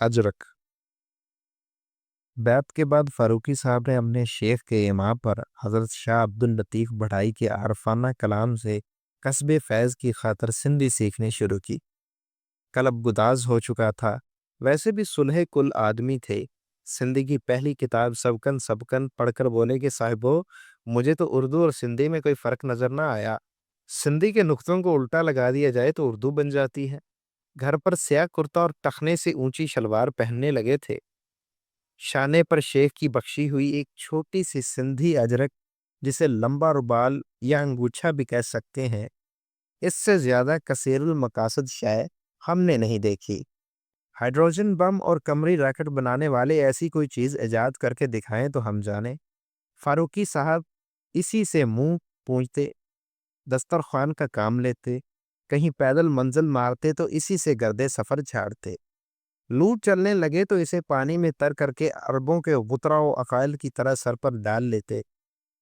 اجرک۔ بیعت کے بعد فاروقی صاحب نے اپنے شیخ کے ایما پر حضرت شاہ عبد اللطیف بڑھائی کے عارفانہ کلام سے کسب فیض کی خاطر سندھی سیکھنی شروع کی۔ قلب گداز ہو چکا تھا، ویسے بھی صلح کل آدمی تھے۔ سندھی کی پہلی کتاب سبکن سبکن پڑھ کر بولے کہ صاحبو، مجھے تو اردو اور سندھی میں کوئی فرق نظر نہ آیا۔ سندھی کے نقطوں کو الٹا لگا دیا جائے تو اردو بن جاتی ہے۔ گھر پر سیاہ کرتا اور ٹخنے سے اونچی شلوار پہننے لگے تھے۔ شانے پر شیخ کی بخشی ہوئی ایک چھوٹی سی سندھی اجرک، جسے لمبا ربال یا انگوچھا بھی کہہ سکتے ہیں، اس سے زیادہ کثیر المقاصد شے ہم نے نہیں دیکھی۔ ہائیڈروجن بم اور قمری راکٹ بنانے والے ایسی کوئی چیز ایجاد کر کے دکھائیں تو ہم جانیں۔ فاروقی صاحب اسی سے منہ پونجتے، دسترخوان کا کام لیتے، کہیں پیدل منزل مارتے تو اسی سے گردے سفر چھاڑتے۔ لوٹ چلنے لگے تو اسے پانی میں تر کر کے عربوں کے غترا و عقائل کی طرح سر پر ڈال لیتے۔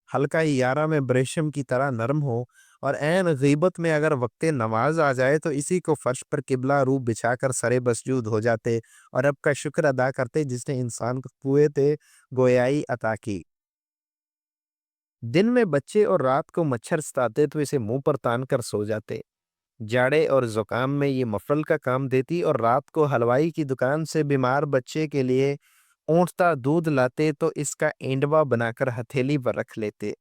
ہلکا یارہ میں بریشم کی طرح نرم ہو، اور عین غیبت میں اگر وقت نماز آ جائے تو اسی کو فرش پر قبلہ رو بچھا کر سرے بسجود ہو جاتے اور رب کا شکر ادا کرتے جس نے انسان کو قوت گویائی عطا کی۔ دن میں بچے اور رات کو مچھر ستاتے تو اسے منہ پر تان کر سو جاتے۔ جاڑے اور زکام میں یہ مفرل کا کام دیتی اور رات کو حلوائی کی دکان سے بیمار بچے کے لیے اونٹتا دودھ لاتے تو اس کا اینڈوا بنا کر ہتھیلی پر رکھ لیتے۔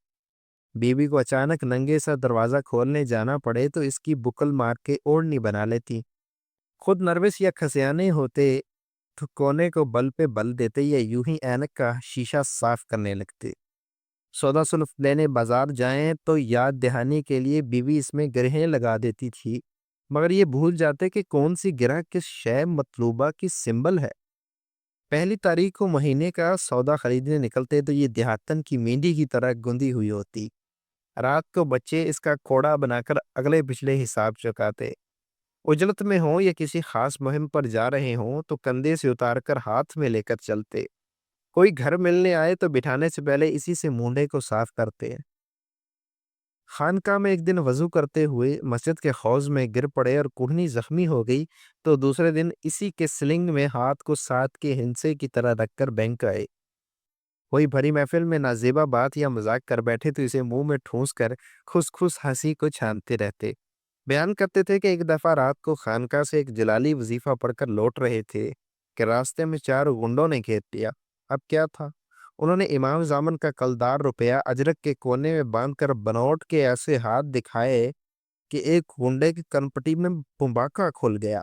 بیوی کو اچانک ننگے سا دروازہ کھولنے جانا پڑے تو اس کی بکل مار کے اوڑھنی بنا لیتی۔ خود نروس یا کھسیانے ہوتے تو کونے کو بل پہ بل دیتے یا یوں ہی اینک کا شیشہ صاف کرنے لگتے۔ سودا سلف لینے بازار جائیں تو یاد دہانی کے لیے بیوی اس میں گرہیں لگا دیتی تھی، مگر یہ بھول جاتے کہ کون سی گرہ کس شے مطلوبہ کی سمبل ہے۔ پہلی تاریخ کو مہینے کا سودا خریدنے نکلتے تو یہ دیہاتن کی مینڈی کی طرح گندی ہوئی ہوتی۔ رات کو بچے اس کا کوڑا بنا کر اگلے پچھلے حساب چکاتے۔ اجلت میں ہوں یا کسی خاص مہم پر جا رہے ہوں تو کندھے سے اتار کر ہاتھ میں لے کر چلتے۔ کوئی گھر ملنے آئے تو بٹھانے سے پہلے اسی سے مونڈے کو صاف کرتے۔ خانقاہ میں ایک دن وضو کرتے ہوئے مسجد کے حوض میں گر پڑے اور کڑھنی زخمی ہو گئی تو دوسرے دن اسی کے سلنگ میں ہاتھ کو ساتھ کے ہنسے کی طرح رکھ کر بینک آئے۔ کوئی بھری محفل میں نازیبا بات یا مذاق کر بیٹھے تو اسے منہ میں ٹھونس کر خس خس ہنسی کو چھانتے رہتے۔ بیان کرتے تھے کہ ایک دفعہ رات کو خانقاہ سے ایک جلالی وظیفہ پڑھ کر لوٹ رہے تھے کہ راستے میں 4 گنڈوں نے گھیر لیا۔ اب کیا تھا، انہوں نے امام زامن کا کلدار روپیہ اجرک کے کونے میں باندھ کر بنوٹ کے ایسے ہاتھ دکھائے کہ ایک گنڈے کی کنپٹی میں پمباکا کھل گیا۔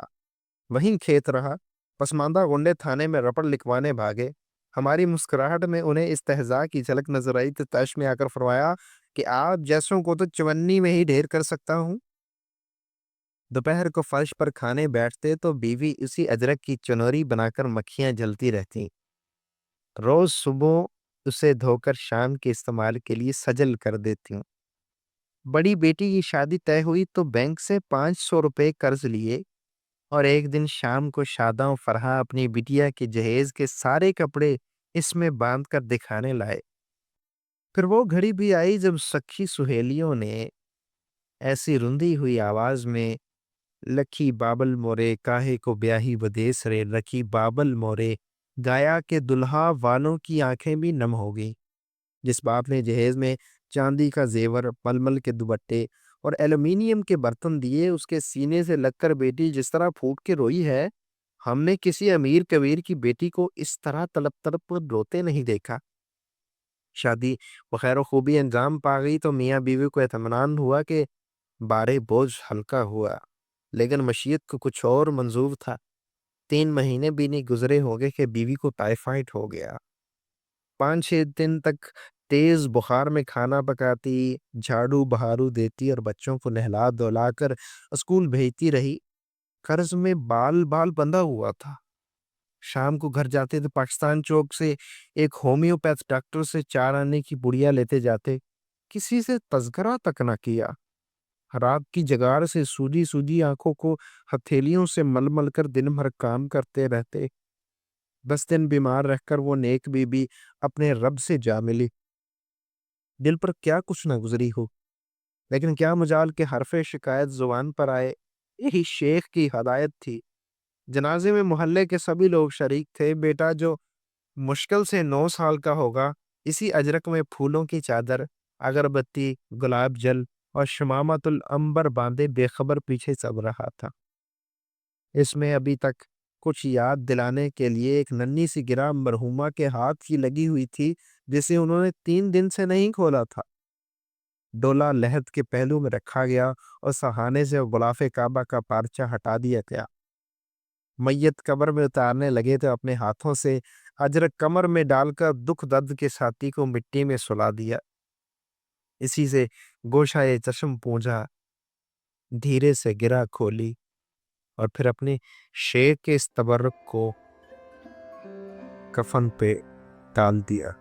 وہیں کھیت رہا۔ پسماندہ گنڈے تھانے میں رپٹ لکھوانے بھاگے۔ ہماری مسکراہٹ میں انہیں استہزاء کی جھلک نظر آئی تو تش میں آ کر فرمایا کہ آپ جیسوں کو تو چونی میں ہی ڈھیر کر سکتا ہوں۔ دوپہر کو فرش پر کھانے بیٹھتے تو بیوی اسی اجرک کی چنوری بنا کر مکھیاں جلتی رہتی۔ روز صبح اسے دھو کر شام کے استعمال کے لیے سجل کر دیتی ہوں۔ بڑی بیٹی کی شادی طے ہوئی تو بینک سے 500 روپے قرض لیے اور ایک دن شام کو شاداں و فرحاں اپنی بٹیا کے جہیز کے سارے کپڑے اس میں باندھ کر دکھانے لائے۔ پھر وہ گھڑی بھی آئی جب سکھی سہیلیوں نے ایسی رندی ہوئی آواز میں لکھی بابل مورے کاہے کو بیاہی ودیس رے رکھی بابل مورے گایا کہ دلہا والوں کی آنکھیں بھی نم ہو گئی۔ جس باپ نے جہیز میں چاندی کا زیور، ململ کے دوپٹے اور ایلومینیم کے برتن دیے، اس کے سینے سے لگ کر بیٹی جس طرح پھوٹ کے روئی ہے، ہم نے کسی امیر کبیر کی بیٹی کو اس طرح تڑپ تڑپ روتے نہیں دیکھا۔ شادی بخیر و خوبی انجام پا گئی تو میاں بیوی کو اطمینان ہوا کہ بارے بوجھ ہلکا ہوا، لیکن مشیت کو کچھ اور منظور تھا۔ 3 مہینے بھی نہیں گزرے ہوں گے کہ بیوی کو ٹائیفائڈ ہو گیا۔ 5-6 دن تک تیز بخار میں کھانا پکاتی، جھاڑو بہارو دیتی اور بچوں کو نہلا دھلا کر اسکول بھیجتی رہی۔ قرض میں بال بال بندھا ہوا تھا۔ شام کو گھر جاتے تو پاکستان چوک سے ایک ہومیوپیتھ ڈاکٹر سے 4 آنے کی بڑیا لیتے جاتے، کسی سے تذکرہ تک نہ کیا۔ رات کی جگار سے سوجی سوجی آنکھوں کو ہتھیلیوں سے مل مل کر دن بھر کام کرتے رہتے۔ 10 دن بیمار رہ کر وہ نیک بی بی اپنے رب سے جا ملی۔ دل پر کیا کچھ نہ گزری ہو، لیکن کیا مجال کہ حرف شکایت زبان پر آئے۔ یہی شیخ کی ہدایت تھی۔ جنازے میں محلے کے سبھی لوگ شریک تھے۔ بیٹا جو مشکل سے 9 سال کا ہوگا، اسی اجرک میں پھولوں کی چادر، اگربتی، گلاب جل اور شمامت العنبر باندھے بے خبر پیچھے چل رہا تھا۔ اس میں ابھی تک کچھ یاد دلانے کے لیے ایک ننھی سی گرہ مرحومہ کے ہاتھ کی لگی ہوئی تھی، جسے انہوں نے 3 دن سے نہیں کھولا تھا۔ ڈولا لحد کے پہلو میں رکھا گیا اور سہانے سے غلاف کعبہ کا پارچہ ہٹا دیا گیا۔ میت قبر میں اتارنے لگے تو اپنے ہاتھوں سے اجرک کمر میں ڈال کر دکھ درد کے ساتھی کو مٹی میں سلا دیا۔ اسی سے گوشائے چشم پونجا، دھیرے سے گرہ کھولی اور پھر اپنے شیر کے اس تبرک کو کفن پہ ڈال دیا۔